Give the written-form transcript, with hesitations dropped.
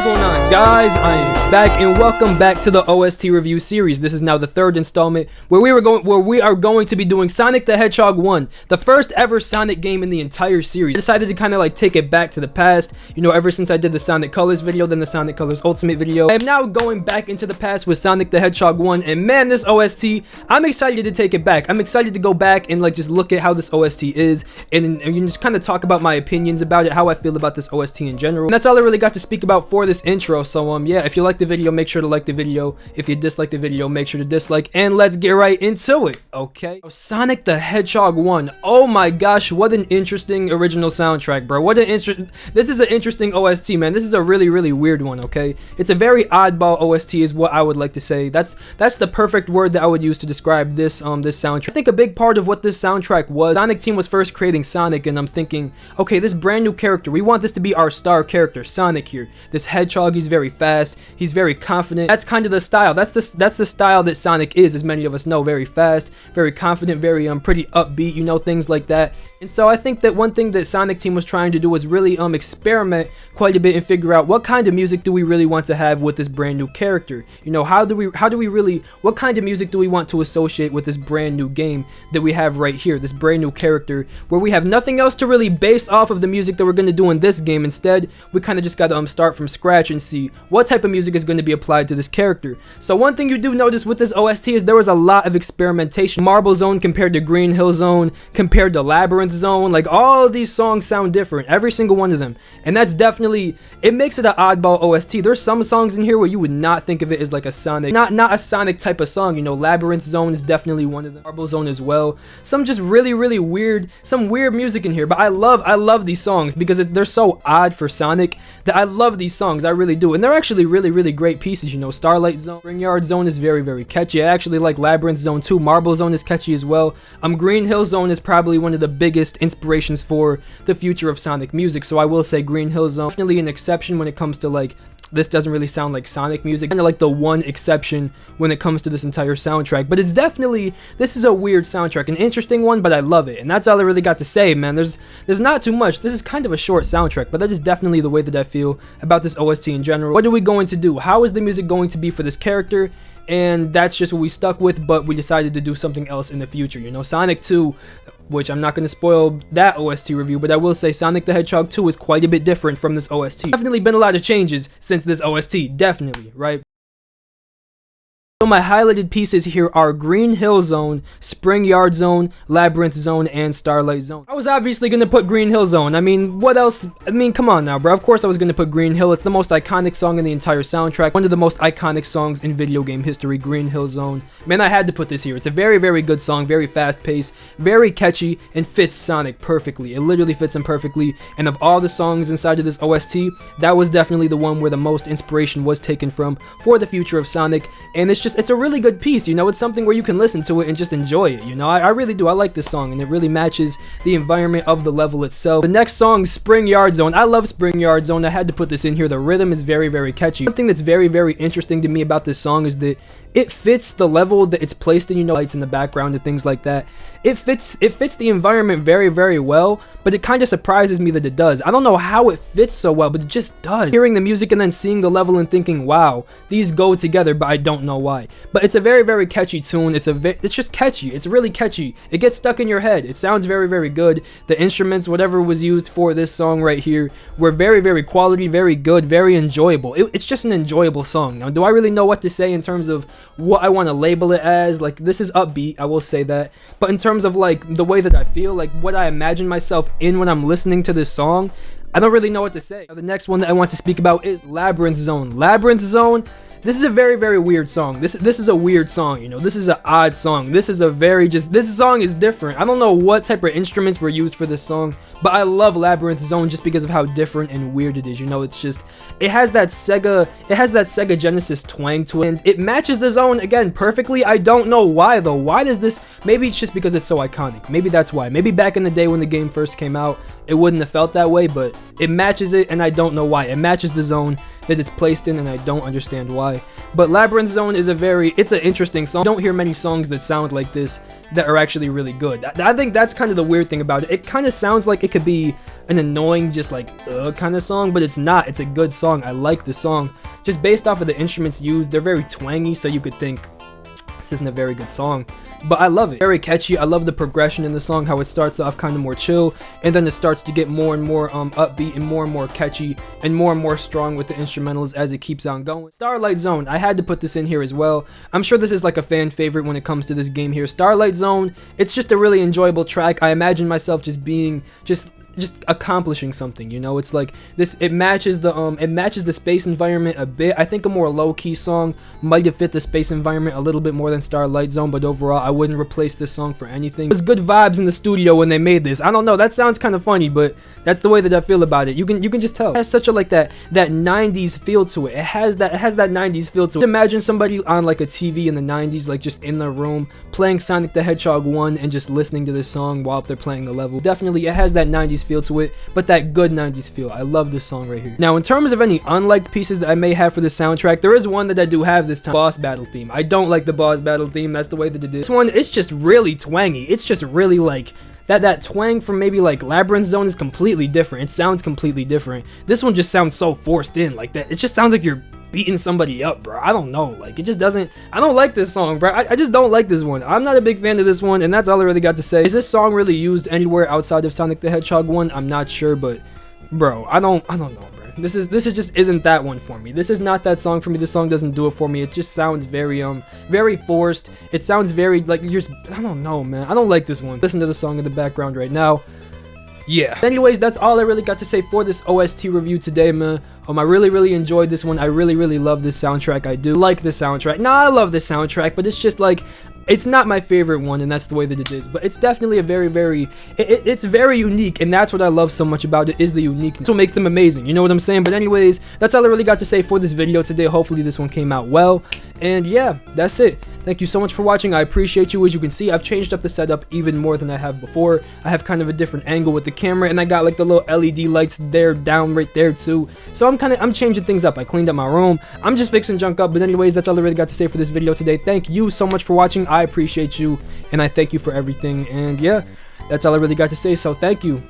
going on, guys? I am back and welcome back to the OST review series. This is now the third installment where we are going to be doing Sonic the Hedgehog 1, the first ever Sonic game in the entire series. I decided to kind of like take it back to the past, you know, ever since I did the Sonic Colors video, then the Sonic Colors Ultimate video. I am now going back into the past with Sonic the Hedgehog 1, and man, this OST, I'm excited to take it back. I'm excited to go back and like just look at how this OST is and just kind of talk about my opinions about it, how I feel about this OST in general. And that's all I really got to speak about for this intro. So yeah, if you like the video, make sure to like the video. If you dislike the video, make sure to dislike, and let's get right into it. Okay, Sonic the Hedgehog 1. Oh my gosh, what an interesting original soundtrack, bro. This is an interesting OST, man. This is a really weird one. Okay, it's a very oddball OST is what I would like to say. That's the perfect word that I would use to describe this this soundtrack. I think a big part of what this soundtrack was, Sonic Team was first creating Sonic, and I'm thinking, okay, this brand new character, we want this to be our star character, Sonic here. This hedgehog, he's very fast, he's very confident. That's kind of the style. That's the style that Sonic is, as many of us know. Very fast, very confident, very pretty upbeat, you know, things like that. And so I think that one thing that Sonic Team was trying to do was really experiment quite a bit and figure out what kind of music do we really want to have with this brand new character. You know, how do we really, what kind of music do we want to associate with this brand new game that we have right here, this brand new character, where we have nothing else to really base off of the music that we're going to do in this game. Instead, we kind of just got to start from scratch and see what type of music is going to be applied to this character. So one thing you do notice with this OST is there was a lot of experimentation. Marble Zone compared to Green Hill Zone, compared to Labyrinth Zone, like all of these songs sound different, every single one of them, and that's definitely, it makes it an oddball OST. There's some songs in here where you would not think of it as like a Sonic, not a Sonic type of song, you know. Labyrinth Zone is definitely one of them, Marble Zone as well. Some just really weird, some weird music in here, but I love these songs because they're so odd for Sonic that I love these songs, I really do, and they're actually really great pieces, you know. Starlight Zone, Springyard Zone is very catchy. I actually like Labyrinth Zone too. Marble Zone is catchy as well. Green Hill Zone is probably one of the biggest inspirations for the future of Sonic music, so I will say Green Hill Zone definitely an exception when it comes to like, this doesn't really sound like Sonic music, kind of like the one exception when it comes to this entire soundtrack. But it's definitely, this is a weird soundtrack, an interesting one, but I love it, and that's all I really got to say, man. There's not too much. This is kind of a short soundtrack, but that is definitely the way that I feel about this OST in general. What are we going to do? How is the music going to be for this character? And that's just what we stuck with, but we decided to do something else in the future, you know. Sonic 2, which I'm not going to spoil that OST review, but I will say Sonic the Hedgehog 2 is quite a bit different from this OST. Definitely been a lot of changes since this OST, definitely, right? So my highlighted pieces here are Green Hill Zone, Springyard Zone, Labyrinth Zone, and Starlight Zone. I was obviously going to put Green Hill Zone. I mean, what else? I mean, come on now, bro. Of course I was going to put Green Hill. It's the most iconic song in the entire soundtrack. One of the most iconic songs in video game history, Green Hill Zone. Man, I had to put this here. It's a very good song, very fast-paced, very catchy, and fits Sonic perfectly. It literally fits him perfectly, and of all the songs inside of this OST, that was definitely the one where the most inspiration was taken from for the future of Sonic, and it's a really good piece, you know. It's something where you can listen to it and just enjoy it, you know. I really do. I like this song, and it really matches the environment of the level itself. The next song, Springyard Zone. I love Springyard Zone. I had to put this in here. The rhythm is very catchy. One thing that's very interesting to me about this song is that it fits the level that it's placed in, you know, lights in the background and things like that. It fits the environment very well, but it kind of surprises me that it does. I don't know how it fits so well, but it just does. Hearing the music and then seeing the level and thinking, wow, these go together, but I don't know why. But it's a very catchy tune. It's just catchy. It's really catchy. It gets stuck in your head. It sounds very good. The instruments, whatever was used for this song right here, were very quality, very good, very enjoyable. It's just an enjoyable song. Now, do I really know what to say in terms of what I want to label it as? Like, this is upbeat, I will say that, but in terms of like the way that I feel, like what I imagine myself in when I'm listening to this song, I don't really know what to say. Now, the next one that I want to speak about is Labyrinth Zone. Labyrinth Zone, this is a very weird song. This is a weird song, you know. This is an odd song. This is a this song is different. I don't know what type of instruments were used for this song, but I love Labyrinth Zone just because of how different and weird it is, you know. It's just, it has that Sega Genesis twang to it, and it matches the zone again perfectly. I don't know why though. Why does this? Maybe it's just because it's so iconic. Maybe that's why. Maybe back in the day when the game first came out, it wouldn't have felt that way, but it matches it, and I don't know why. It matches the zone that it's placed in, and I don't understand why. But Labyrinth Zone is it's an interesting song. I don't hear many songs that sound like this that are actually really good. I think that's kind of the weird thing about it. It kind of sounds like it could be an annoying, just like, kind of song, but it's not. It's a good song. I like the song. Just based off of the instruments used, they're very twangy, so you could think this isn't a very good song. But I love it. Very catchy. I love the progression in the song, how it starts off kind of more chill, and then it starts to get more and more upbeat and more catchy and more strong with the instrumentals as it keeps on going. Starlight Zone. I had to put this in here as well. I'm sure this is like a fan favorite when it comes to this game here. Starlight Zone, it's just a really enjoyable track. I imagine myself just being just accomplishing something, you know. It's like this, it matches the space environment a bit. I think a more low-key song might have fit the space environment a little bit more than Starlight Zone, but overall I wouldn't replace this song for anything. There's good vibes in the studio when they made this. I don't know, that sounds kind of funny, but that's the way that I feel about it. You can just tell. It has such a like that 90s feel to it. It has that 90s feel to it. Imagine somebody on like a TV in the 90s, like just in their room playing Sonic the Hedgehog 1 and just listening to this song while they're playing the level. Definitely it has that 90s feel to it, but that good 90s feel. I love this song right here. Now, in terms of any unliked pieces that I may have for the soundtrack, there is one that I do have this time. Boss battle theme. I don't like the boss battle theme. That's the way that it is. This one, it's just really twangy. It's just really like that twang from maybe like Labyrinth Zone is completely different. It sounds completely different. This one just sounds so forced in like that. It just sounds like you're beating somebody up, bro. I don't know, like, it just doesn't, I don't like this song, bro. I just don't like this one. I'm not a big fan of this one, and that's all I really got to say. Is this song really used anywhere outside of Sonic the Hedgehog 1? I'm not sure, but bro, I don't know, bro. This just isn't that one for me. This is not that song for me. This song doesn't do it for me. It just sounds very very forced. It sounds very like you're just, I don't know, man. I don't like this one. Listen to the song in the background right now. Yeah. Anyways, that's all I really got to say for this OST review today, man. I really enjoyed this one. I really love this soundtrack. I do like the soundtrack. Nah, I love the soundtrack, but it's just like, it's not my favorite one, and that's the way that it is. But it's definitely a it's very unique, and that's what I love so much about it, is the uniqueness. That's what makes them amazing, you know what I'm saying? But anyways, that's all I really got to say for this video today. Hopefully this one came out well, and yeah, that's it. Thank you so much for watching. I appreciate you. As you can see, I've changed up the setup even more than I have before. I have kind of a different angle with the camera, and I got like the little LED lights there, down right there too. So I'm changing things up. I cleaned up my room. I'm just fixing junk up. But anyways, that's all I really got to say for this video today. Thank you so much for watching. I appreciate you, and I thank you for everything. And yeah, that's all I really got to say. So thank you.